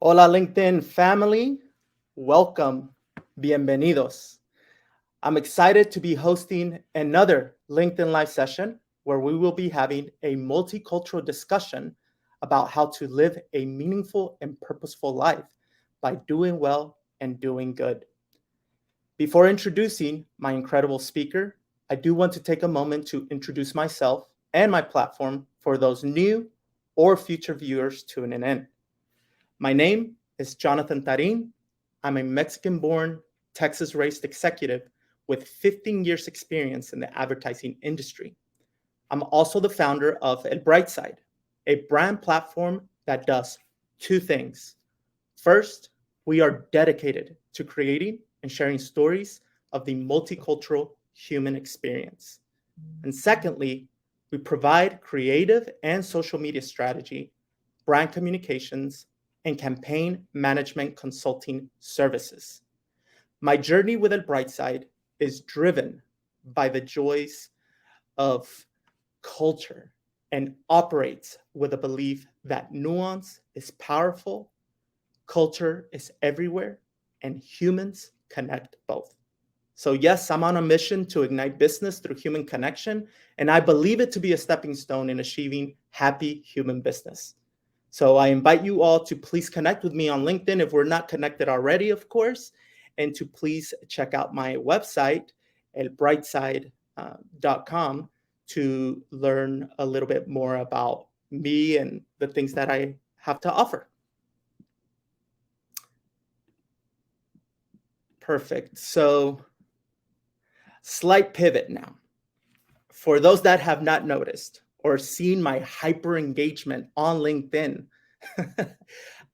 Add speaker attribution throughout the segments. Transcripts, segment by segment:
Speaker 1: Hola, LinkedIn family. Welcome. Bienvenidos. I'm excited to be hosting another LinkedIn Live session where we will be having a multicultural discussion about how to live a meaningful and purposeful life by doing well and doing good. Before introducing my incredible speaker, I do want to take a moment to introduce myself and my platform for those new or future viewers tuning in. My name is Jonathan Tarin. I'm a Mexican born, Texas raised executive with 15 years' experience in the advertising industry. I'm also the founder of El Bright Side, a brand platform that does two things. First, we are dedicated to creating and sharing stories of the multicultural human experience. And secondly, we provide creative and social media strategy, brand communications, and campaign management consulting services. My journey with El Brightside is driven by the joys of culture and operates with a belief that nuance is powerful, culture is everywhere, and humans connect both. So, yes, I'm on a mission to ignite business through human connection, and I believe it to be a stepping stone in achieving happy human business. So, I invite you all to please connect with me on LinkedIn if we're not connected already, of course, and to please check out my website, elbrightside.com, to learn a little bit more about me and the things that I have to offer. Perfect. So, slight pivot now. For those that have not noticed or seen my hyper engagement on LinkedIn,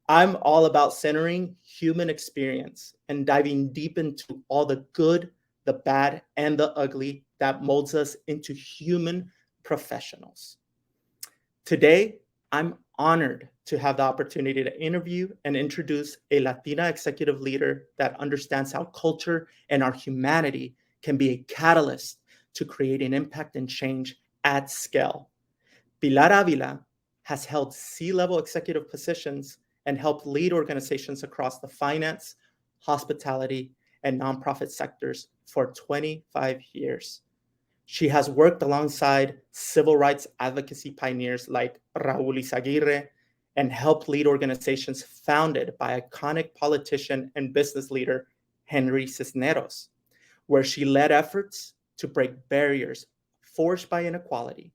Speaker 1: I'm all about centering human experience and diving deep into all the good, the bad, and the ugly that molds us into human professionals. Today, I'm honored to have the opportunity to interview and introduce a Latina executive leader that understands how culture and our humanity can be a catalyst to create an impact and change at scale. Pilar Avila has held C-level executive positions and helped lead organizations across the finance, hospitality, and nonprofit sectors for 25 years. She has worked alongside civil rights advocacy pioneers like Raul Izaguirre and helped lead organizations founded by iconic politician and business leader Henry Cisneros, where she led efforts to break barriers forged by inequality,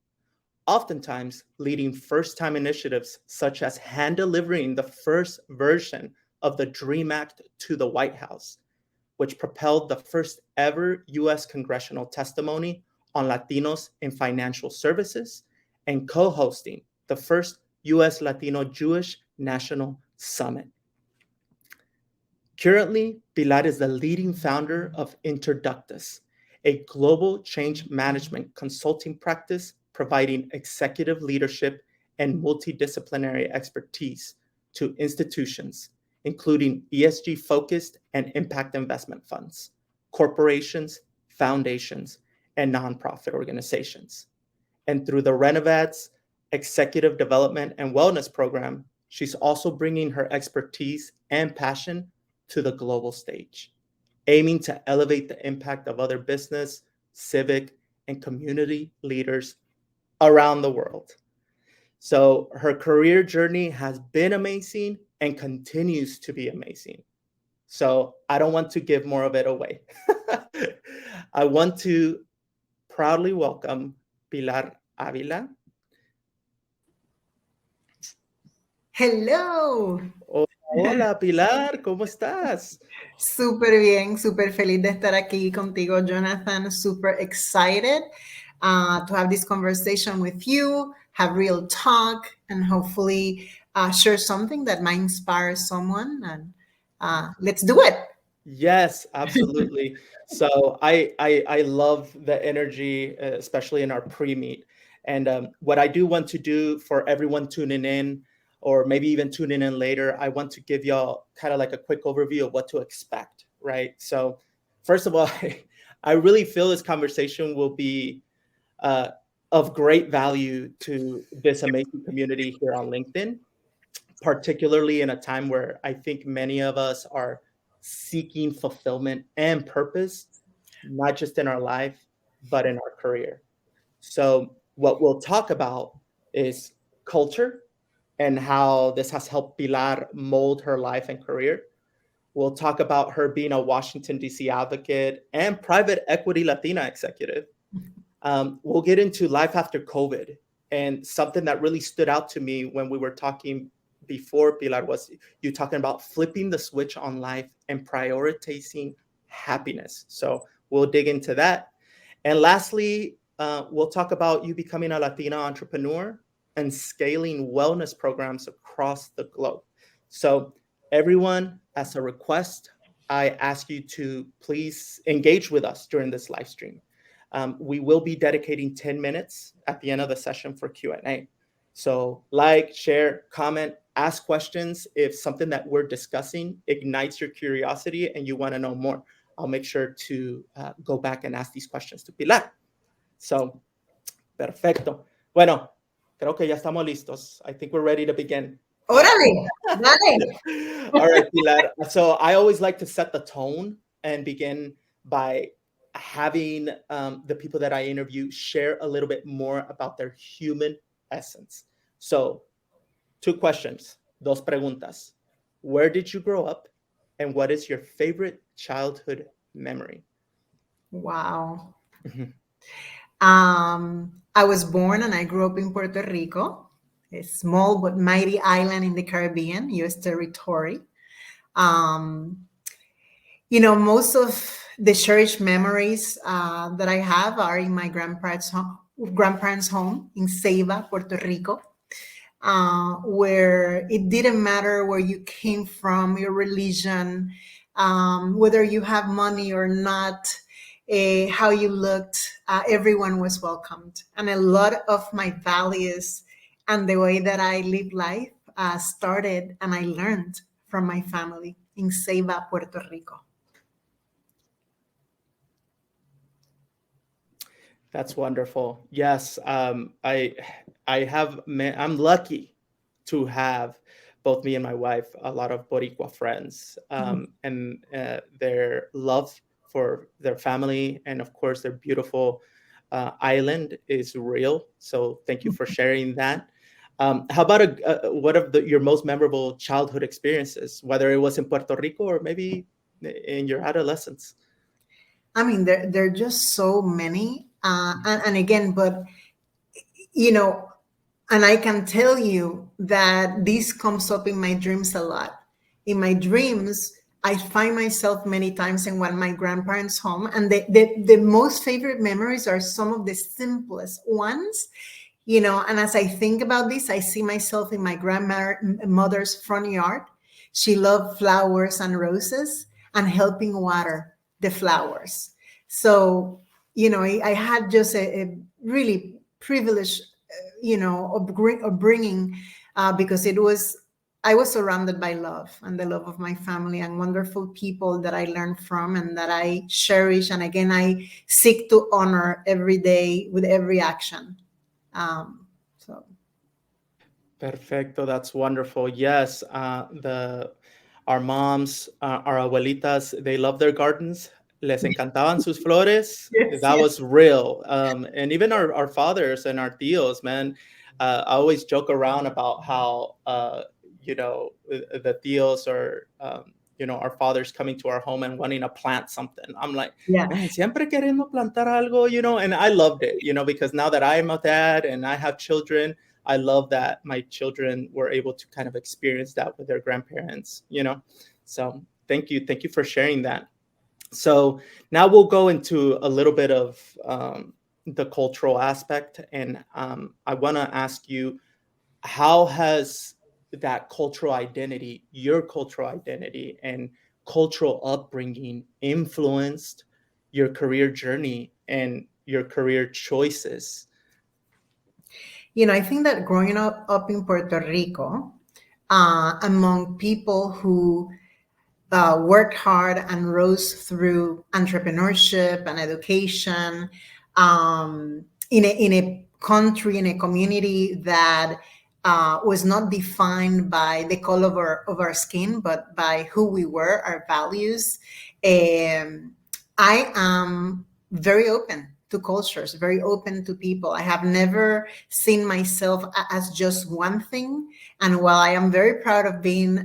Speaker 1: oftentimes leading first-time initiatives such as hand-delivering the first version of the DREAM Act to the White House, which propelled the first ever U.S. congressional testimony on Latinos in financial services, and co-hosting the first U.S. Latino Jewish National Summit. Currently, Pilar is the leading founder of Interductus, a global change management consulting practice providing executive leadership and multidisciplinary expertise to institutions, including ESG-focused and impact investment funds, corporations, foundations, and nonprofit organizations. And through the Renovad's Executive Development and Wellness Program, she's also bringing her expertise and passion to the global stage, aiming to elevate the impact of other business, civic, and community leaders around the world. So her career journey has been amazing and continues to be amazing. So I don't want to give more of it away. I want to proudly welcome Pilar Avila.
Speaker 2: Hello.
Speaker 1: Hola, Pilar, ¿cómo estás?
Speaker 2: Súper bien, súper feliz de estar aquí contigo, Jonathan. Super excited to have this conversation with you, have real talk, and hopefully share something that might inspire someone. And let's do it.
Speaker 1: Yes, absolutely. So I love the energy, especially in our pre-meet. And what I do want to do for everyone tuning in, or maybe even tuning in later, I want to give y'all kind of like a quick overview of what to expect, right? So first of all, I really feel this conversation will be uh, of great value to this amazing community here on LinkedIn. particularly in a time where I think many of us are seeking fulfillment and purpose, not just in our life, but in our career. So, what we'll talk about is culture and how this has helped Pilar mold her life and career. We'll talk about her being a Washington, D.C. advocate and private equity Latina executive. We'll get into life after COVID. And something that really stood out to me when we were talking before, Pilar, was you talking about flipping the switch on life and prioritizing happiness. So we'll dig into that. And lastly, we'll talk about you becoming a Latina entrepreneur and scaling wellness programs across the globe. So, everyone, as a request, I ask you to please engage with us during this live stream. We will be dedicating 10 minutes at the end of the session for Q&A. So like, share, comment, ask questions if something that we're discussing ignites your curiosity and you want to know more. I'll make sure to go back and ask these questions to Pilar. So, perfecto. Bueno, creo que ya estamos listos. I think we're ready to begin.
Speaker 2: Órale, dale.
Speaker 1: All right, Pilar. So I always like to set the tone and begin by having the people that I interview share a little bit more about their human essence. So, two questions, dos preguntas. Where did you grow up? And what is your favorite childhood memory?
Speaker 2: Wow. I was born and I grew up in Puerto Rico, a small but mighty island in the Caribbean, U.S. territory. Um, most of the cherished memories that I have are in my grandparents' home in Ceiba, Puerto Rico, where it didn't matter where you came from, your religion, whether you have money or not, how you looked, everyone was welcomed. And a lot of my values and the way that I live life started and I learned from my family in Ceiba, Puerto Rico.
Speaker 1: That's wonderful. Yes, I'm lucky to have both me and my wife a lot of Boricua friends, and their love for their family and of course their beautiful island is real. So thank you for sharing that. How about what of your most memorable childhood experiences, whether it was in Puerto Rico or maybe in your adolescence?
Speaker 2: I mean, there are just so many. And again, but, you know, and I can tell you that this comes up in my dreams a lot. In my dreams, I find myself many times in one of my grandparents' home, and the most favorite memories are some of the simplest ones. And as I think about this, I see myself in my grandmother's front yard. She loved flowers and roses and helping water the flowers. So, I had just a really privileged, upbringing, because I was surrounded by love and the love of my family and wonderful people that I learned from and that I cherish. And again, I seek to honor every day with every action. So.
Speaker 1: Perfecto, that's wonderful. Yes, our moms, our abuelitas, they love their gardens. Les encantaban sus flores.
Speaker 2: Yes,
Speaker 1: That
Speaker 2: yes.
Speaker 1: was real. And even our fathers and our tios, man, I always joke around about how, the tios or, our fathers coming to our home and wanting to plant something. I'm like,
Speaker 2: Yeah.
Speaker 1: man, siempre queriendo plantar algo, and I loved it, because now that I'm a dad and I have children, I love that my children were able to kind of experience that with their grandparents, So thank you. Thank you for sharing that. So now we'll go into a little bit of the cultural aspect. And I want to ask you, how has that cultural identity, your cultural identity and cultural upbringing influenced your career journey and your career choices?
Speaker 2: I think that growing up in Puerto Rico, among people who worked hard and rose through entrepreneurship and education, in a country, in a community that was not defined by the color of our skin, but by who we were, our values. I am very open to cultures, very open to people. I have never seen myself as just one thing. And while I am very proud of being,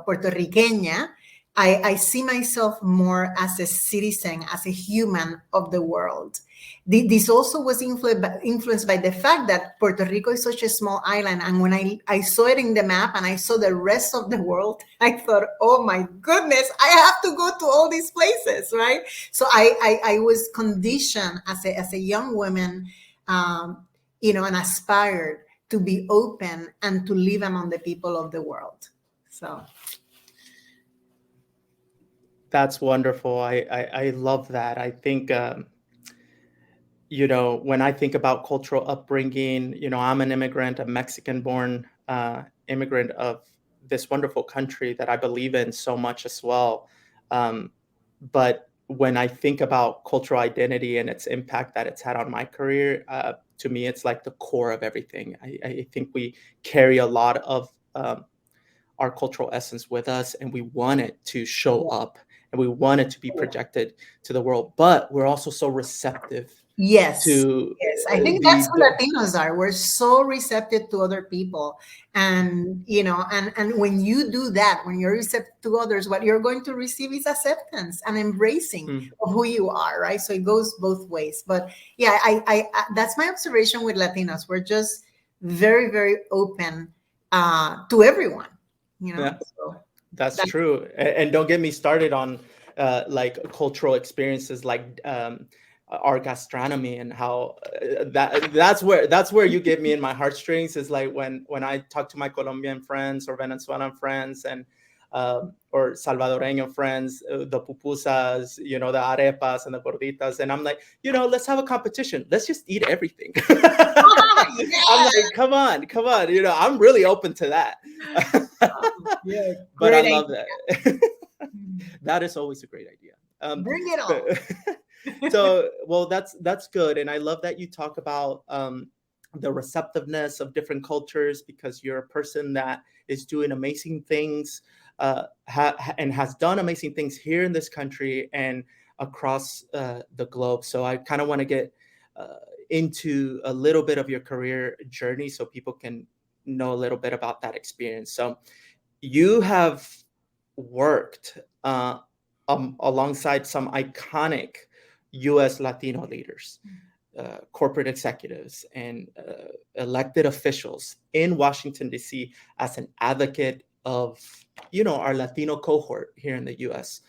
Speaker 2: Puerto Riqueña, I see myself more as a citizen, as a human of the world. This also was influenced by the fact that Puerto Rico is such a small island. And when I saw it in the map and I saw the rest of the world, I thought, oh my goodness, I have to go to all these places, right? So I was conditioned as a young woman, and aspired to be open and to live among the people of the world. So
Speaker 1: That's wonderful. I love that. I think, when I think about cultural upbringing, I'm an immigrant, a Mexican-born immigrant of this wonderful country that I believe in so much as well. But when I think about cultural identity and its impact that it's had on my career, to me, it's like the core of everything. I think we carry a lot of our cultural essence with us, and we want it to show up, and we want it to be projected to the world. But we're also so receptive
Speaker 2: yes.
Speaker 1: to
Speaker 2: Yes, I think that's
Speaker 1: the
Speaker 2: who Latinos are. We're so receptive to other people. And when you do that, when you're receptive to others, what you're going to receive is acceptance and embracing
Speaker 1: Mm.
Speaker 2: of who you are, right? So it goes both ways. But yeah, I that's my observation with Latinos. We're just very, very open to everyone,
Speaker 1: Yeah,
Speaker 2: So
Speaker 1: that's
Speaker 2: that,
Speaker 1: true. And don't get me started on like cultural experiences like our gastronomy and how that's where you get me in my heartstrings, is like when I talk to my Colombian friends or Venezuelan friends and or Salvadoreño friends, the pupusas, the arepas and the gorditas, and I'm like, let's have a competition. Let's just eat everything. I'm
Speaker 2: yeah,
Speaker 1: like, come on, I'm really open to that.
Speaker 2: yeah,
Speaker 1: But I
Speaker 2: great
Speaker 1: love
Speaker 2: idea.
Speaker 1: that. That is always a great idea.
Speaker 2: Bring it
Speaker 1: But
Speaker 2: on.
Speaker 1: so, well, that's good, and I love that you talk about the receptiveness of different cultures, because you're a person that is doing amazing things, and has done amazing things here in this country and across the globe. So I kind of want to get into a little bit of your career journey so people can know a little bit about that experience. So you have worked alongside some iconic US Latino leaders, corporate executives, and elected officials in Washington, D.C. as an advocate of, our Latino cohort here in the US.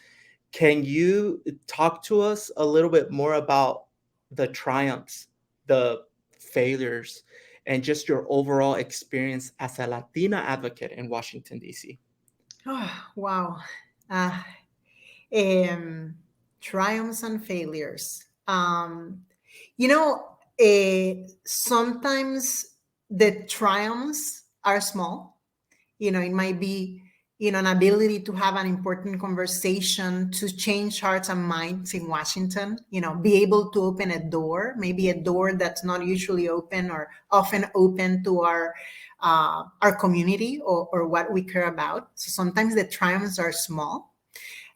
Speaker 1: Can you talk to us a little bit more about the triumphs, the failures, and just your overall experience as a Latina advocate in Washington, D.C.?
Speaker 2: Oh, wow. Uh, um, Triumphs and failures. Sometimes the triumphs are small. It might be, an ability to have an important conversation to change hearts and minds in Washington, be able to open a door, maybe a door that's not usually open or often open to our community or what we care about. So sometimes the triumphs are small.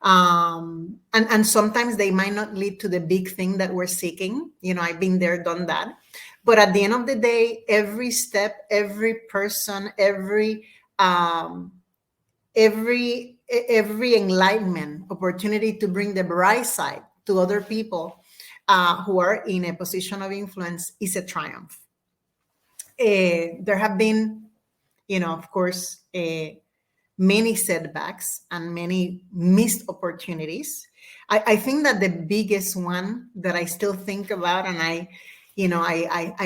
Speaker 2: And sometimes they might not lead to the big thing that we're seeking. I've been there, done that. But at the end of the day, every step, every person, every enlightenment opportunity to bring the bright side to other people who are in a position of influence is a triumph. There have been, of course, many setbacks and many missed opportunities. I think that the biggest one that I still think about, and I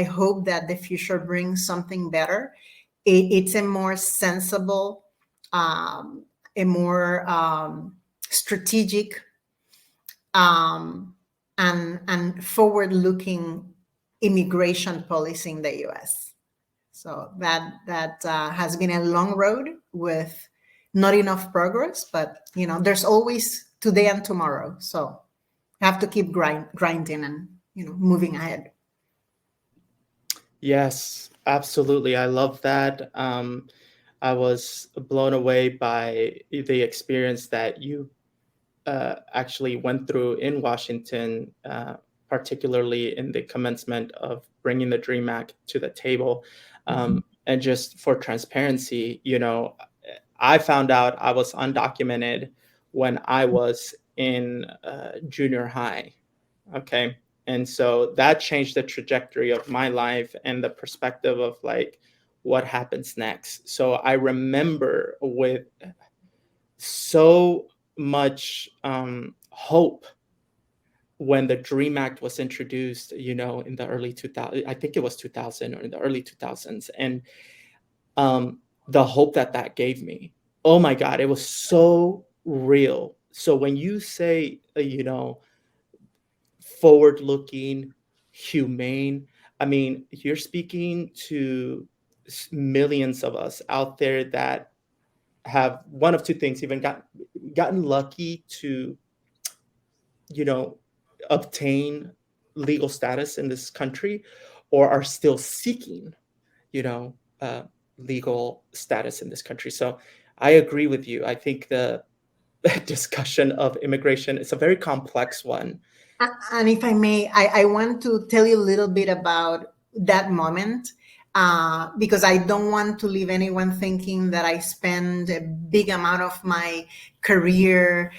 Speaker 2: hope that the future brings something better. It's a more sensible, a more strategic, and forward-looking immigration policy in the U.S. So that has been a long road with not enough progress, but there's always today and tomorrow. So have to keep grinding and moving ahead.
Speaker 1: Yes, absolutely. I love that. I was blown away by the experience that you actually went through in Washington, particularly in the commencement of bringing the Dream Act to the table.
Speaker 2: Mhm.
Speaker 1: And just for transparency, I found out I was undocumented when I was in junior high. Okay. And so that changed the trajectory of my life and the perspective of like what happens next. So I remember with so much hope when the Dream Act was introduced, in the early 2000s. I think it was 2000 or in the early 2000s. And the hope that that gave me, oh my God, it was so real. So when you say, forward looking, humane, I mean, you're speaking to millions of us out there that have one of two things, even gotten lucky to, you know, obtain legal status in this country, or are still seeking, you know, uh, legal status in this country. So I agree with you. I think the discussion of immigration is a very complex one.
Speaker 2: And if I may, I want to tell you a little bit about that moment, because I don't want to leave anyone thinking that I spend a big amount of my career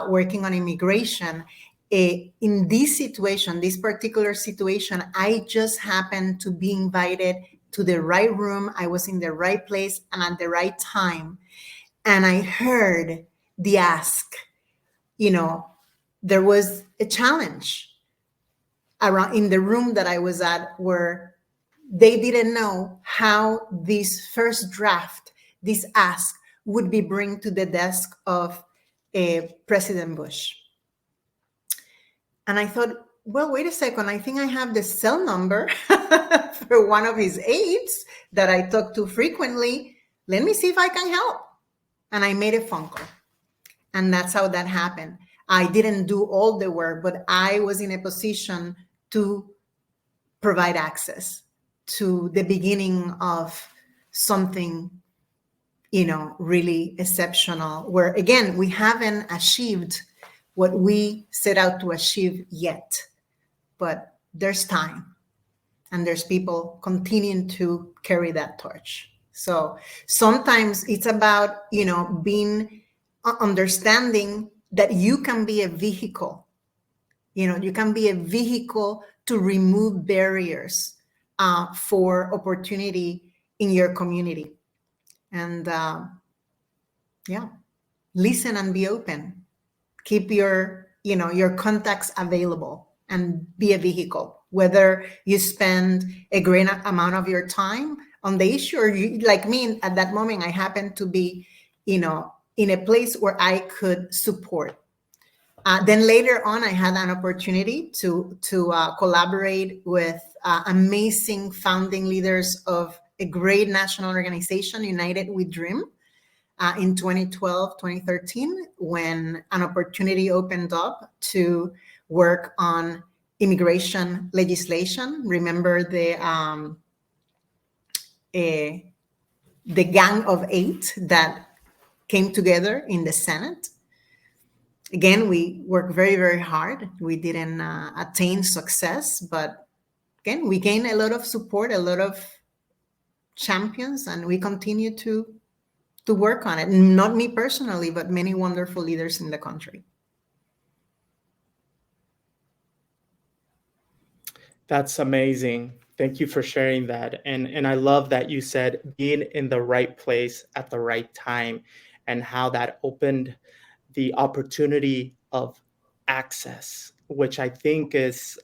Speaker 2: working on immigration. In this situation, this particular situation, I just happened to be invited to the right room. I was in the right place and at the right time. And I heard the ask, you know, there was a challenge around in the room that I was at where they didn't know how this first draft, this ask, would be bring to the desk of President Bush. And I thought, well, wait a second. I think I have the cell number for one of his aides that I talk to frequently. Let me see if I can help. And I made a phone call. And that's how that happened. I didn't do all the work, but I was in a position to provide access to the beginning of something, really exceptional, where again, we haven't achieved what we set out to achieve yet, but there's time and there's people continuing to carry that torch. So sometimes it's about, being understanding that you can be a vehicle. You can be a vehicle to remove barriers for opportunity in your community. And yeah, listen and be open. Keep your contacts available and be a vehicle. Whether you spend a great amount of your time on the issue, or you, like me, at that moment, I happened to be, in a place where I could support. Then later on, I had an opportunity to collaborate with amazing founding leaders of a great national organization, United We Dream, in 2012, 2013, when an opportunity opened up to work on immigration legislation. Remember the gang of eight that came together in the Senate? Again, we worked very, very hard. We didn't attain success, but again, we gained a lot of support, a lot of champions, and we continue to work on it. Not me personally, but many wonderful leaders in the country.
Speaker 1: That's amazing. Thank you for sharing that. And I love that you said being in the right place at the right time, and how that opened the opportunity of access, which I think it's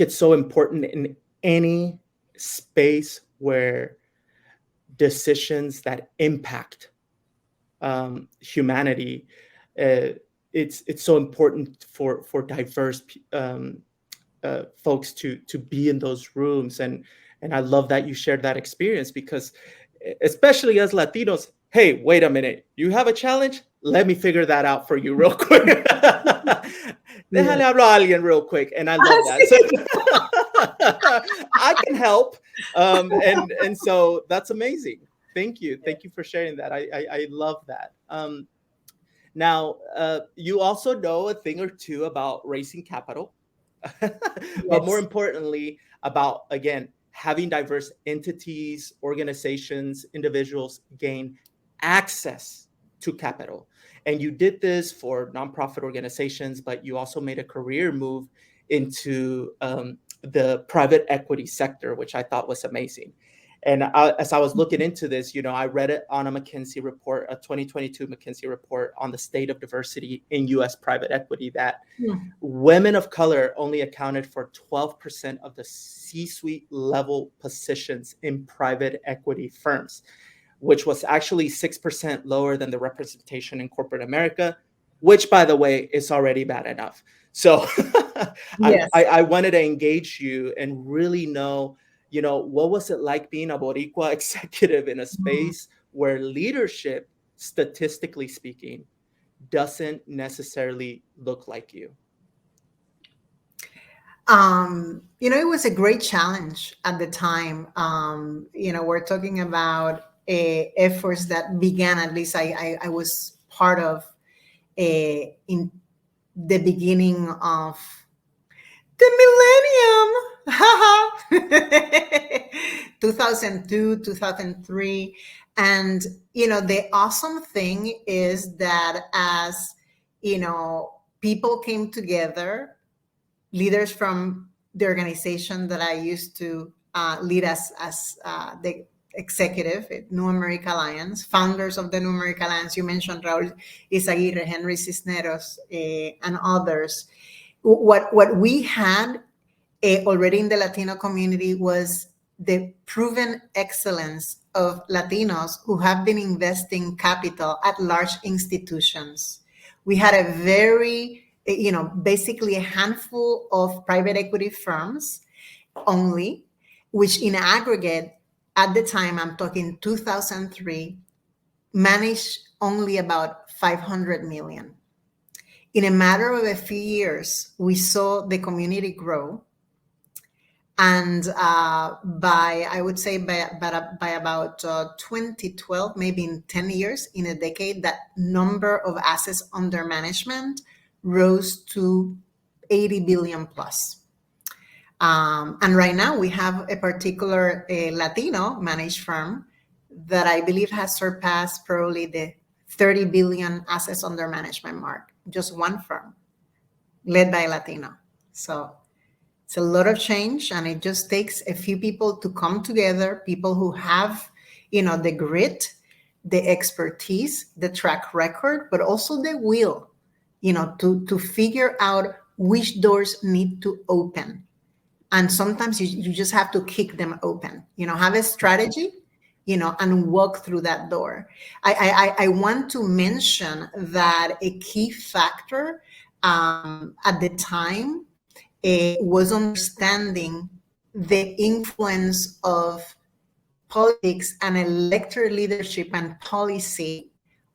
Speaker 1: so important in any space where decisions that impact humanity. It's so important for diverse folks to be in those rooms, and I love that you shared that experience, because especially as Latinos, hey, wait a minute, you have a challenge? Let me figure that out for you real quick.
Speaker 2: Yeah.
Speaker 1: Déjale hablar a alguien real quick, and I love that. So, I can help. And so that's amazing. Thank you for sharing that. I love that. Now, you also know a thing or two about raising capital, but more
Speaker 2: Yes.
Speaker 1: importantly, about, again, having diverse entities, organizations, individuals gain access to capital. And you did this for nonprofit organizations, but you also made a career move into the private equity sector, which I thought was amazing. And as I was looking into this, I read it on a McKinsey report, a 2022 McKinsey report on the state of diversity in U.S. private equity, that
Speaker 2: Hmm.
Speaker 1: women of color only accounted for 12% of the C-suite level positions in private equity firms, which was actually 6% lower than the representation in corporate America, which, by the way, is already bad enough. So
Speaker 2: Yes.
Speaker 1: I wanted to engage you and really know, what was it like being a Boricua executive in a
Speaker 2: Mhm.
Speaker 1: space where leadership, statistically speaking, doesn't necessarily look like you?
Speaker 2: It was a great challenge at the time. We're talking about efforts that began, at least I was part of in the beginning of the millennium. 2002, 2003. And, the awesome thing is that as, people came together, leaders from the organization that I used to lead as the executive at New America Alliance, founders of the New America Alliance. You mentioned Raul Izaguirre, Henry Cisneros, and others. What we had already in the Latino community was the proven excellence of Latinos who have been investing capital at large institutions. We had a very, basically a handful of private equity firms only, which in aggregate, at the time, I'm talking 2003, managed only about 500 million. In a matter of a few years, we saw the community grow. And by, I would say, by about 2012, maybe in 10 years, in a decade, that number of assets under management rose to 80 billion plus. And right now we have a particular Latino managed firm that I believe has surpassed probably the 30 billion assets under management mark. Just one firm led by a Latino. So it's a lot of change, and it just takes a few people to come together, people who have, the grit, the expertise, the track record, but also the will, to figure out which doors need to open. And sometimes you just have to kick them open, have a strategy, and walk through that door. I want to mention that a key factor at the time was understanding the influence of politics and elected leadership and policy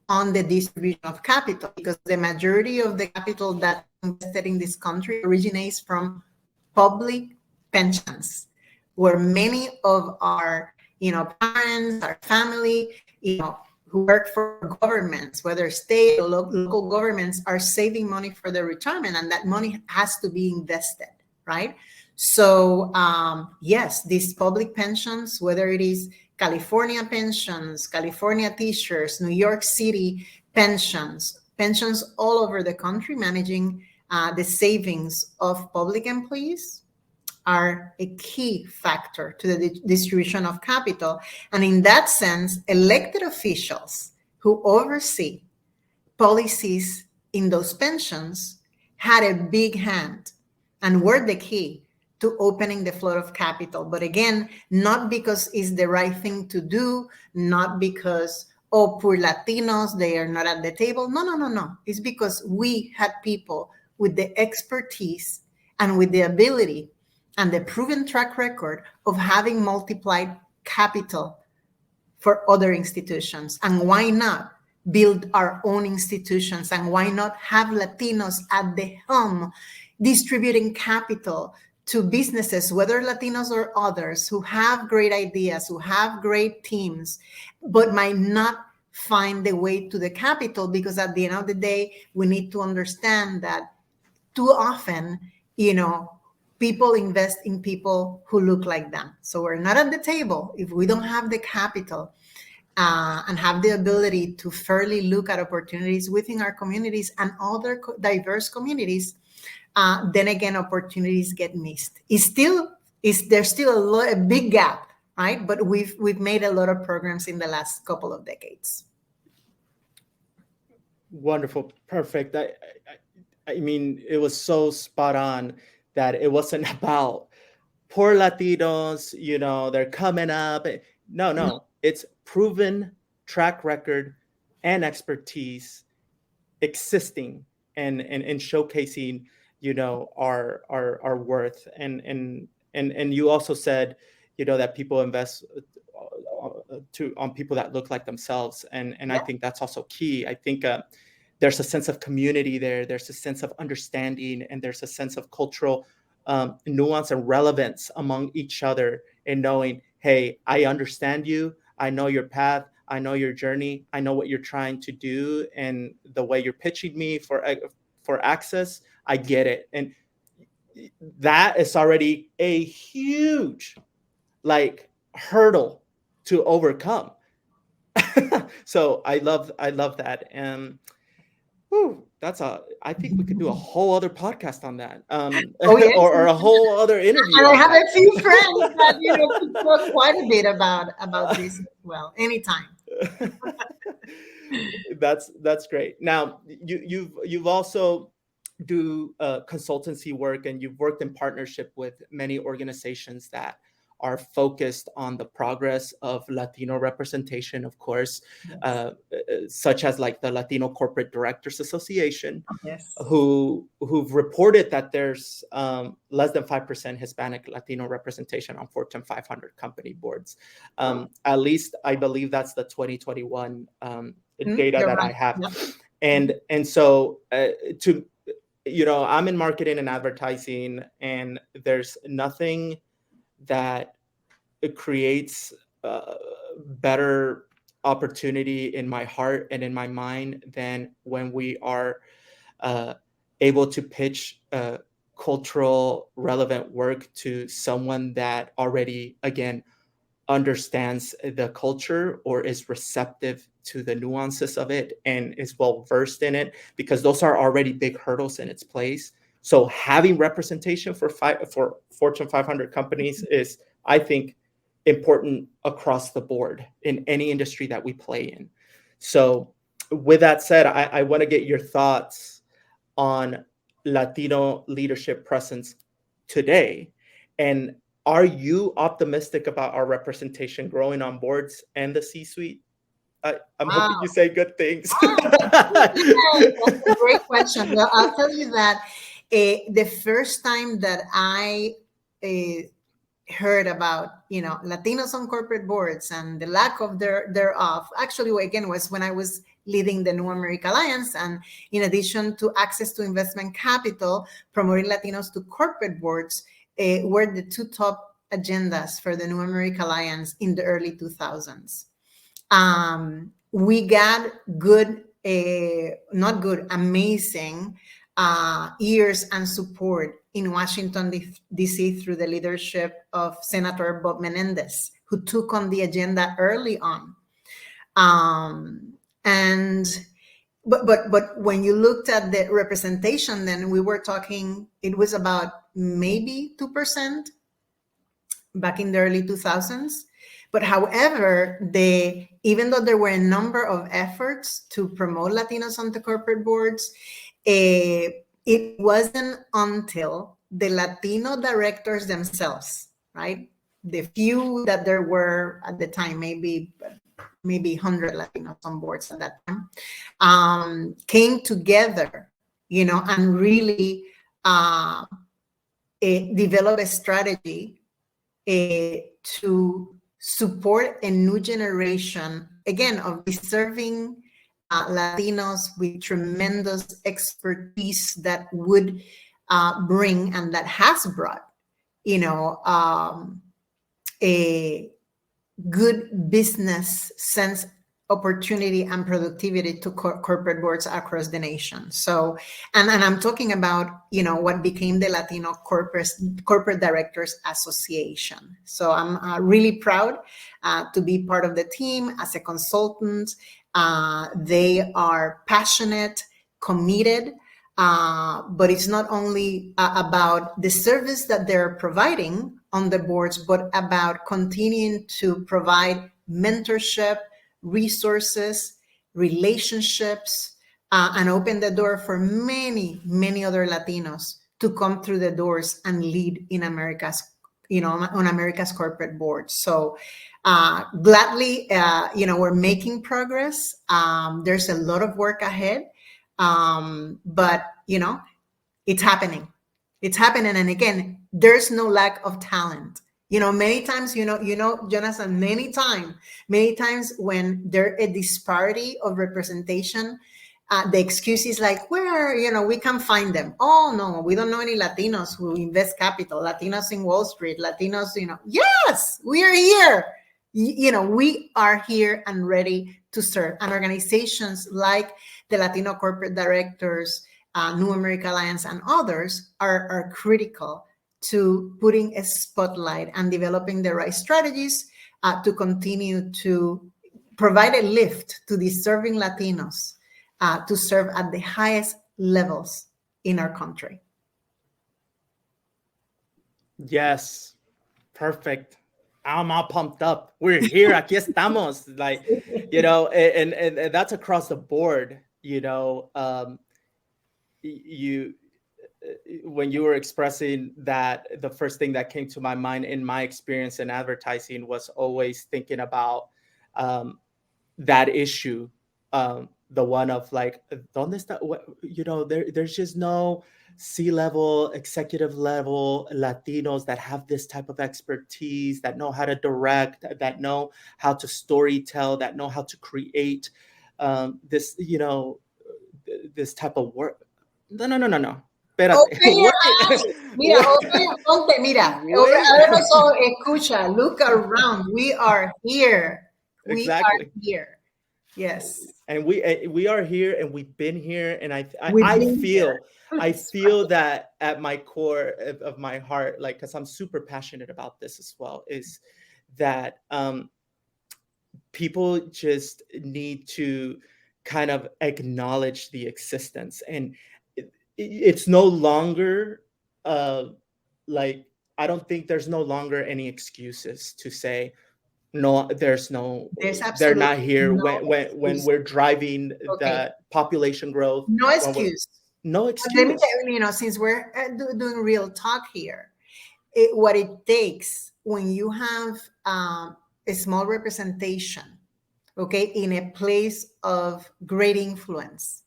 Speaker 2: on the distribution of capital, because the majority of the capital that's invested in this country originates from public pensions, where many of our parents, our family, who work for governments, whether state or local governments, are saving money for their retirement, and that money has to be invested, right? So yes, these public pensions, whether it is California pensions, California teachers, New York City pensions all over the country managing the savings of public employees, are a key factor to the distribution of capital. And in that sense, elected officials who oversee policies in those pensions had a big hand and were the key to opening the flow of capital. But again, not because it's the right thing to do, not because, oh, poor Latinos, they are not at the table. No. It's because we had people with the expertise and with the ability and the proven track record of having multiplied capital for other institutions. And why not build our own institutions? And why not have Latinos at the helm distributing capital to businesses, whether Latinos or others, who have great ideas, who have great teams, but might not find the way to the capital, because at the end of the day, we need to understand that too often, people invest in people who look like them. So we're not at the table if we don't have the capital and have the ability to fairly look at opportunities within our communities and other diverse communities. Then again, opportunities get missed. There's still a big gap, right? But we've made a lot of programs in the last couple of decades.
Speaker 1: Wonderful, perfect. I mean, it was so spot on that it wasn't about poor Latinos, they're coming up. No, it's proven track record and expertise existing and showcasing, our worth. And you also said, that people invest on people that look like themselves. And I think that's also key. I think there's a sense of community there. There's a sense of understanding, and there's a sense of cultural nuance and relevance among each other, and knowing, hey, I understand you. I know your path. I know your journey. I know what you're trying to do, and the way you're pitching me for access, I get it. And that is already a huge hurdle to overcome. So I love that. And I think we could do a whole other podcast on that,
Speaker 2: Yes.
Speaker 1: or a whole other interview.
Speaker 2: And I have a few friends that could talk quite a bit about this as well. Anytime.
Speaker 1: That's great. Now you've also do consultancy work, and you've worked in partnership with many organizations that are focused on the progress of Latino representation, of course, such as the Latino Corporate Directors Association, who've reported that there's less than 5% Hispanic Latino representation on Fortune 500 company boards. At least I believe that's the 2021 data that I have. Yep. And so I'm in marketing and advertising, and there's nothing that it creates better opportunity in my heart and in my mind than when we are able to pitch cultural relevant work to someone that already, again, understands the culture or is receptive to the nuances of it and is well versed in it, because those are already big hurdles in its place. So having representation for Fortune 500 companies is, I think, important across the board in any industry that we play in. So with that said, I want to get your thoughts on Latino leadership presence today. And are you optimistic about our representation growing on boards and the C-suite? I'm hoping you say good things.
Speaker 2: That's a great question. Well, I'll tell you that the first time that I heard about Latinos on corporate boards and the lack of thereof, actually again was when I was leading the New America Alliance, and in addition to access to investment capital, promoting Latinos to corporate boards were the two top agendas for the New America Alliance in the early 2000s. We got amazing ears and support in Washington, D.C. through the leadership of Senator Bob Menendez, who took on the agenda early on. But when you looked at the representation, then we were talking, it was about maybe 2% back in the early 2000s. But however, even though there were a number of efforts to promote Latinos on the corporate boards, it wasn't until the Latino directors themselves, right? The few that there were at the time, maybe 100 Latinos on boards at that time, came together, and really develop a strategy to support a new generation, again, of deserving Latinos with tremendous expertise that would bring, and that has brought, a good business sense, opportunity and productivity to corporate boards across the nation. So, and I'm talking about, what became the Latino Corporate Directors Association. So I'm really proud to be part of the team as a consultant. They are passionate, committed, but it's not only about the service that they're providing on the boards, but about continuing to provide mentorship, resources, relationships, and open the door for many, many other Latinos to come through the doors and lead in America's, on America's corporate boards. So gladly, we're making progress. There's a lot of work ahead, but it's happening. It's happening, and again, there's no lack of talent. Many times, Jonathan, many times when there's a disparity of representation, the excuse is like, we can find them. Oh, no, we don't know any Latinos who invest capital, Latinos in Wall Street, Latinos, yes, we are here. We are here and ready to serve. And organizations like the Latino Corporate Directors, New America Alliance, and others are critical to putting a spotlight and developing the right strategies to continue to provide a lift to deserving Latinos to serve at the highest levels in our country.
Speaker 1: Yes, perfect. I'm all pumped up. We're here. Aquí estamos. And that's across the board. When you were expressing that, the first thing that came to my mind in my experience in advertising was always thinking about that issue, the one of like, ¿dónde está? There's just no C-level, executive level Latinos that have this type of expertise, that know how to direct, that know how to storytell, that know how to create this type of work. No. Espérate.
Speaker 2: Mira, a ver, escucha, look around. We are here.
Speaker 1: Exactly.
Speaker 2: Are here. Yes.
Speaker 1: And we are here, and we've been here, and I feel that at my core of my heart, like, because I'm super passionate about this as well, is that people just need to kind of acknowledge the existence, and it's no longer like, I don't think there's no longer any excuses to say, no, they're not here when we're driving the population growth.
Speaker 2: No excuse.
Speaker 1: No excuse.
Speaker 2: Let me tell you, since we're doing real talk here, what it takes when you have a small representation, okay, in a place of great influence,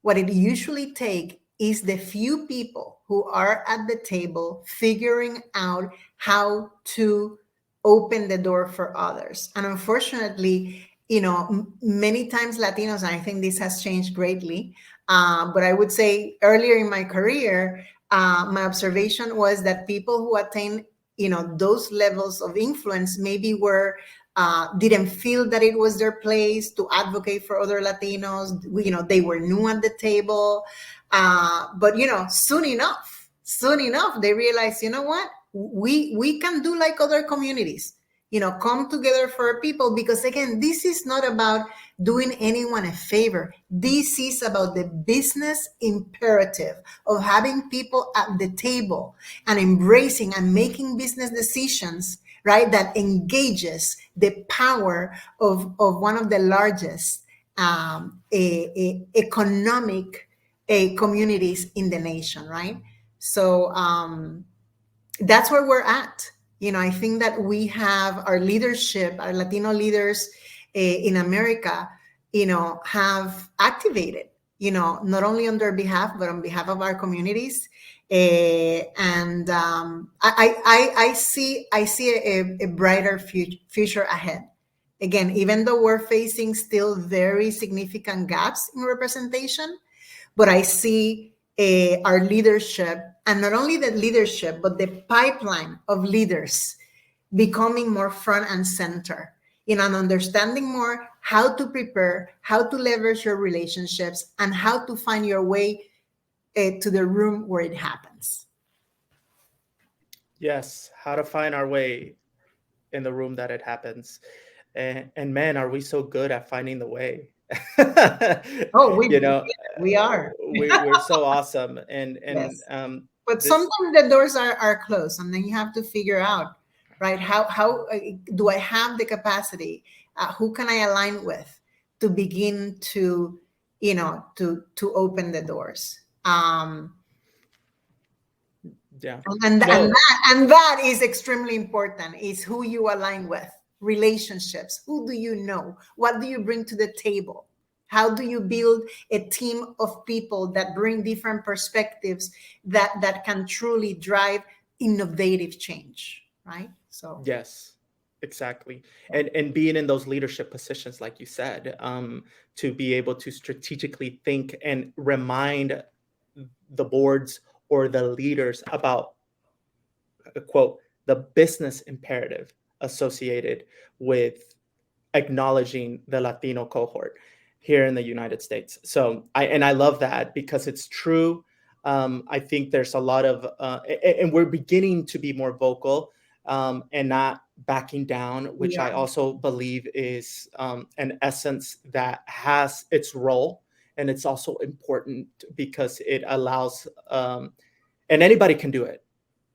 Speaker 2: what it usually takes is the few people who are at the table figuring out how to open the door for others. And unfortunately, many times Latinos, and I think this has changed greatly, but I would say earlier in my career, my observation was that people who attain, those levels of influence maybe didn't feel that it was their place to advocate for other Latinos. They were new at the table. But, soon enough, they realized, you know what? We can do like other communities, come together for people, because again, this is not about doing anyone a favor. This is about the business imperative of having people at the table and embracing and making business decisions, right? That engages the power of one of the largest economic communities in the nation, right? So, that's where we're at. I think that we have our leadership, our Latino leaders in America, have activated, not only on their behalf, but on behalf of our communities. And I see a brighter future ahead. Again, even though we're facing still very significant gaps in representation, but I see our leadership, and not only the leadership, but the pipeline of leaders becoming more front and center, and understanding more how to prepare, how to leverage your relationships, and how to find your way to the room where it happens.
Speaker 1: Yes, how to find our way in the room that it happens. And man, are we so good at finding the way?
Speaker 2: Oh,
Speaker 1: you know,
Speaker 2: we are.
Speaker 1: we're so awesome. And
Speaker 2: Yes. But
Speaker 1: this,
Speaker 2: sometimes the doors are closed, and then you have to figure out, right? How do I have the capacity? Who can I align with to begin to, to open the doors?
Speaker 1: yeah,
Speaker 2: And
Speaker 1: no,
Speaker 2: that is extremely important. Is who you align with, relationships. Who do you know? What do you bring to the table? How do you build a team of people that bring different perspectives that can truly drive innovative change, right? So
Speaker 1: yes, exactly. And being in those leadership positions, like you said, to be able to strategically think and remind the boards or the leaders about, quote, the business imperative associated with acknowledging the Latino cohort here in the United States. So I love that because it's true. I think there's a lot of and we're beginning to be more vocal, and not backing down, which I
Speaker 2: yeah.
Speaker 1: also believe is an essence that has its role, and it's also important because it allows, and anybody can do it.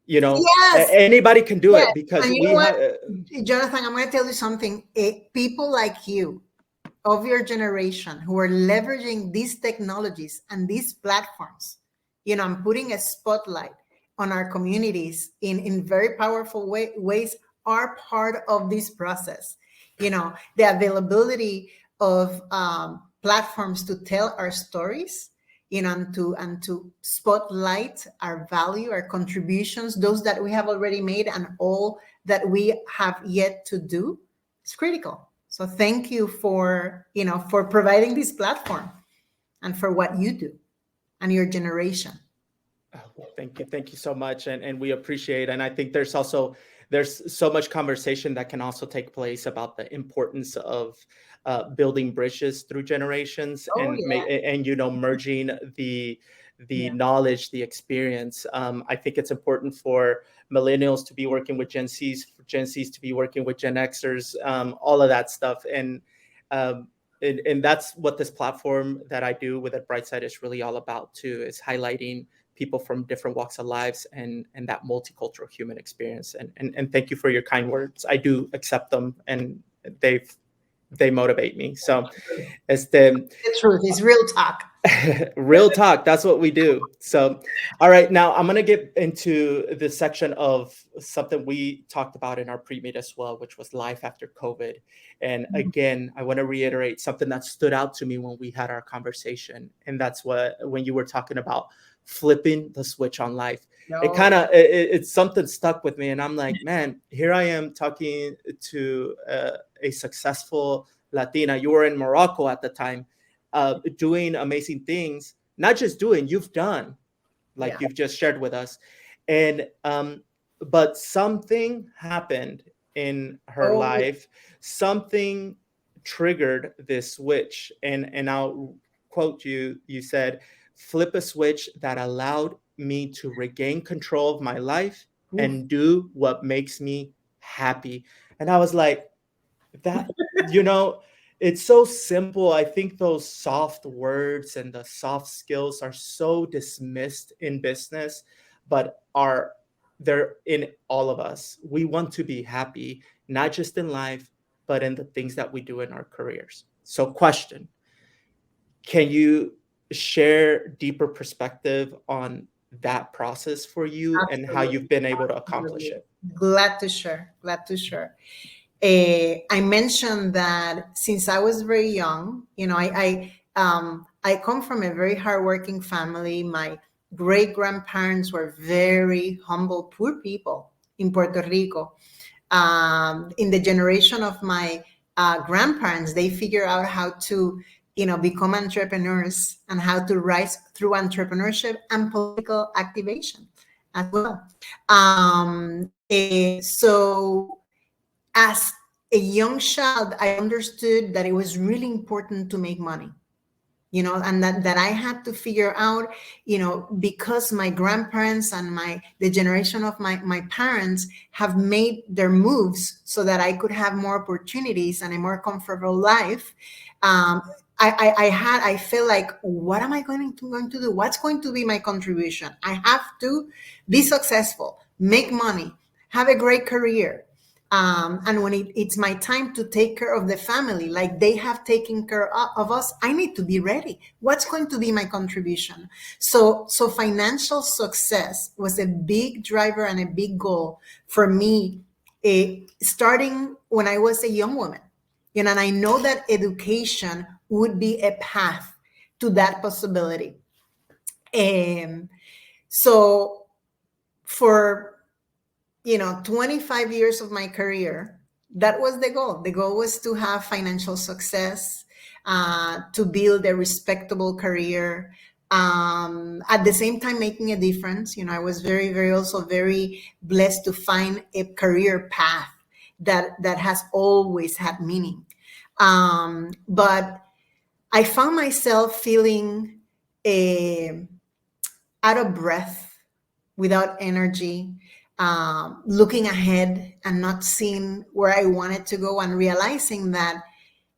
Speaker 2: Yes.
Speaker 1: Anybody can do
Speaker 2: Yes.
Speaker 1: it because
Speaker 2: And you know
Speaker 1: we
Speaker 2: what,
Speaker 1: have.
Speaker 2: Jonathan, I'm going to tell you something. People like you, of your generation, who are leveraging these technologies and these platforms, and putting a spotlight on our communities in very powerful ways, are part of this process. The availability of platforms to tell our stories, and to spotlight our value, our contributions, those that we have already made, and all that we have yet to do. It's critical. So thank you for providing this platform and for what you do and your generation.
Speaker 1: Oh, thank you so much, and we appreciate. And I think there's so much conversation that can also take place about the importance of building bridges through generations,
Speaker 2: Oh
Speaker 1: and
Speaker 2: yeah,
Speaker 1: merging the
Speaker 2: yeah.
Speaker 1: knowledge, the experience. I think it's important for millennials to be working with for Gen Zs to be working with Gen Xers, all of that stuff, um, and that's what this platform that I do with At Brightside is really all about too, is highlighting people from different walks of lives and that multicultural human experience. And thank you for your kind words. I do accept them, and they motivate me. So it's the
Speaker 2: The truth is real talk.
Speaker 1: real talk. That's what we do. So, all right, now I'm going to get into the section of something we talked about in our pre-meet as well, which was life after COVID. And again, I want to reiterate something that stood out to me when we had our conversation. And that's when you were talking about flipping the switch on life. It
Speaker 2: No.
Speaker 1: kind of, it's something stuck with me. And I'm like, man, here I am talking to a successful Latina. You were in Morocco at the time, doing amazing things, not just doing, you've done,
Speaker 2: Yeah.
Speaker 1: like you've just shared with us. And but something happened in her
Speaker 2: Oh yeah.
Speaker 1: life, something triggered this switch. And I'll quote you. You said, flip a switch that allowed me to regain control of my life
Speaker 2: Oof.
Speaker 1: and do what makes me happy. And I was like, that, you know it's so simple. I think those soft words and the soft skills are so dismissed in business, but they're in all of us. We want to be happy, not just in life, but in the things that we do in our careers. So question, can you share deeper perspective on that process for you and how
Speaker 2: Absolutely.
Speaker 1: you've been able to accomplish
Speaker 2: Absolutely.
Speaker 1: it?
Speaker 2: Glad to share. Glad to share. I mentioned that since I was very young, I come from a very hardworking family. My great grandparents were very humble, poor people in Puerto Rico. In the generation of my grandparents, they figure out how to become entrepreneurs and how to rise through entrepreneurship and political activation as well. So as a young child, I understood that it was really important to make money, and that I had to figure out, because my grandparents and the generation of my parents have made their moves so that I could have more opportunities and a more comfortable life. Um, I feel like, what am I going to do? What's going to be my contribution? I have to be successful, make money, have a great career. And when it's my time to take care of the family, like they have taken care of us, I need to be ready. What's going to be my contribution? So financial success was a big driver and a big goal for me, starting when I was a young woman. And I know that education would be a path to that possibility. So for 25 years of my career, that was the goal. The goal was to have financial success, to build a respectable career, at the same time making a difference. I was also very blessed to find a career path that has always had meaning. But I found myself feeling out of breath, without energy, looking ahead and not seeing where I wanted to go, and realizing that,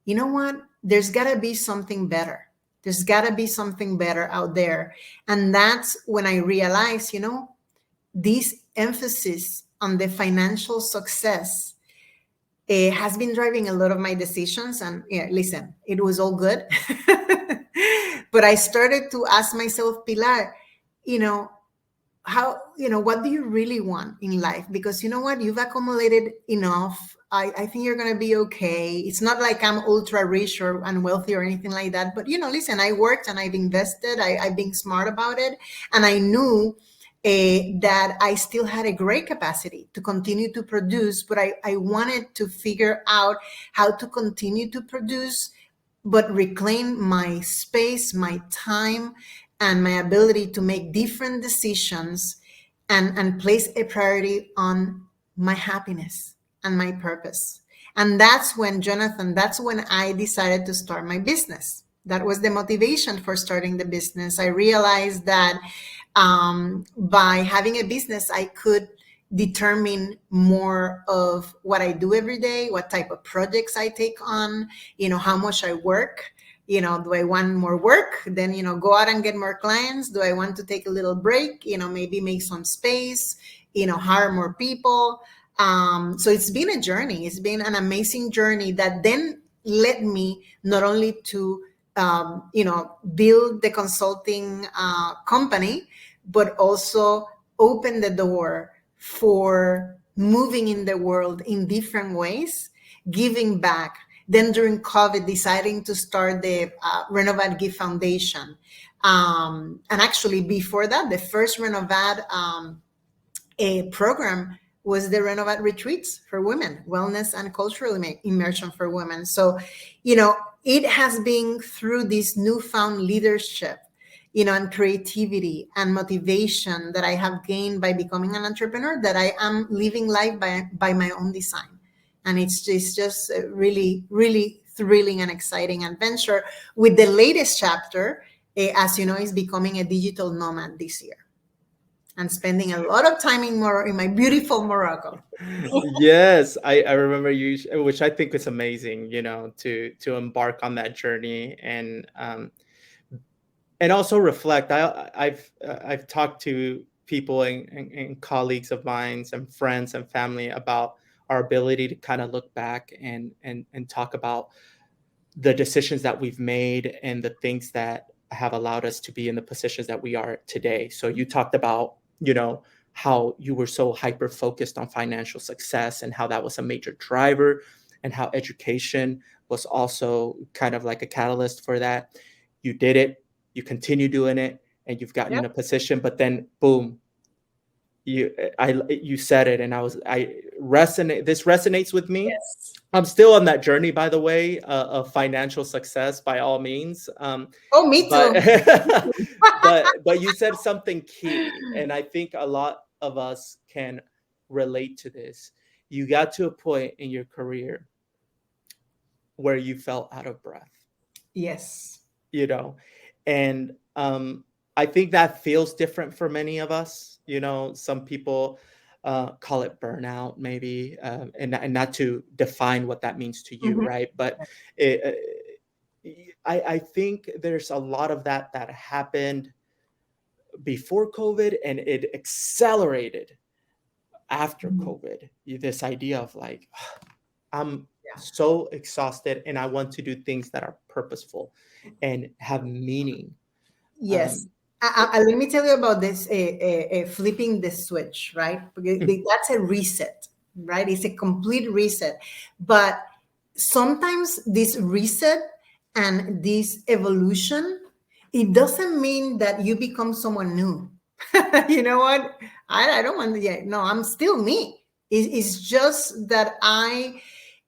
Speaker 2: you know what, there's got to be something better. There's got to be something better out there. And that's when I realized, this emphasis on the financial success has been driving a lot of my decisions. And listen, it was all good. But I started to ask myself, Pilar, what do you really want in life? Because you know what, you've accumulated enough. I think you're going to be okay. It's not like I'm ultra rich and wealthy or anything like that. But, listen, I worked and I've invested. I've been smart about it. And I knew that I still had a great capacity to continue to produce. But I wanted to figure out how to continue to produce, but reclaim my space, my time, and my ability to make different decisions, and place a priority on my happiness and my purpose. And that's when, Jonathan, I decided to start my business. That was the motivation for starting the business. I realized that by having a business, I could determine more of what I do every day, what type of projects I take on, how much I work. Do I want more work? Then, go out and get more clients. Do I want to take a little break? Maybe make some space, hire more people. So it's been a journey. It's been an amazing journey that then led me not only to, build the consulting company, but also open the door for moving in the world in different ways, giving back. Then during COVID, deciding to start the Renovat Give Foundation. And actually before that, the first Renovat program was the Renovat Retreats for women, wellness and cultural immersion for women. So, it has been through this newfound leadership, and creativity and motivation that I have gained by becoming an entrepreneur, that I am living life by my own design. And it's just a really, really thrilling and exciting adventure, with the latest chapter, as you know, is becoming a digital nomad this year and spending a lot of time in my beautiful Morocco.
Speaker 1: Yes, I remember you, which I think is amazing, to embark on that journey, and also reflect. I've talked to people and colleagues of mine and friends and family about our ability to kind of look back and talk about the decisions that we've made and the things that have allowed us to be in the positions that we are today. So you talked about, how you were so hyper focused on financial success and how that was a major driver, and how education was also kind of like a catalyst for that. You did it, you continue doing it, and you've gotten in a position, but then boom, you said it, and this resonates with me.
Speaker 2: Yes.
Speaker 1: I'm still on that journey, by the way, of financial success by all means.
Speaker 2: Oh, me
Speaker 1: But
Speaker 2: too.
Speaker 1: but you said something key, and I think a lot of us can relate to this. You got to a point in your career where you felt out of breath,
Speaker 2: Yes.
Speaker 1: you know, and I think that feels different for many of us. You know, some people call it burnout, maybe, and not to define what that means to you,
Speaker 2: Mhm.
Speaker 1: right? But it, I think there's a lot of that happened before COVID, and it accelerated after
Speaker 2: Mhm.
Speaker 1: COVID. This idea of like, I'm
Speaker 2: Yeah.
Speaker 1: so exhausted, and I want to do things that are purposeful and have meaning.
Speaker 2: Yes.
Speaker 1: Um, it-
Speaker 2: Let me tell you about this flipping the switch, right? Because
Speaker 1: mm,
Speaker 2: that's a reset, right? It's a complete reset. But sometimes this reset and this evolution, it doesn't mean that you become someone new. You know what? I don't want to, yeah, no, I'm still me. It's just that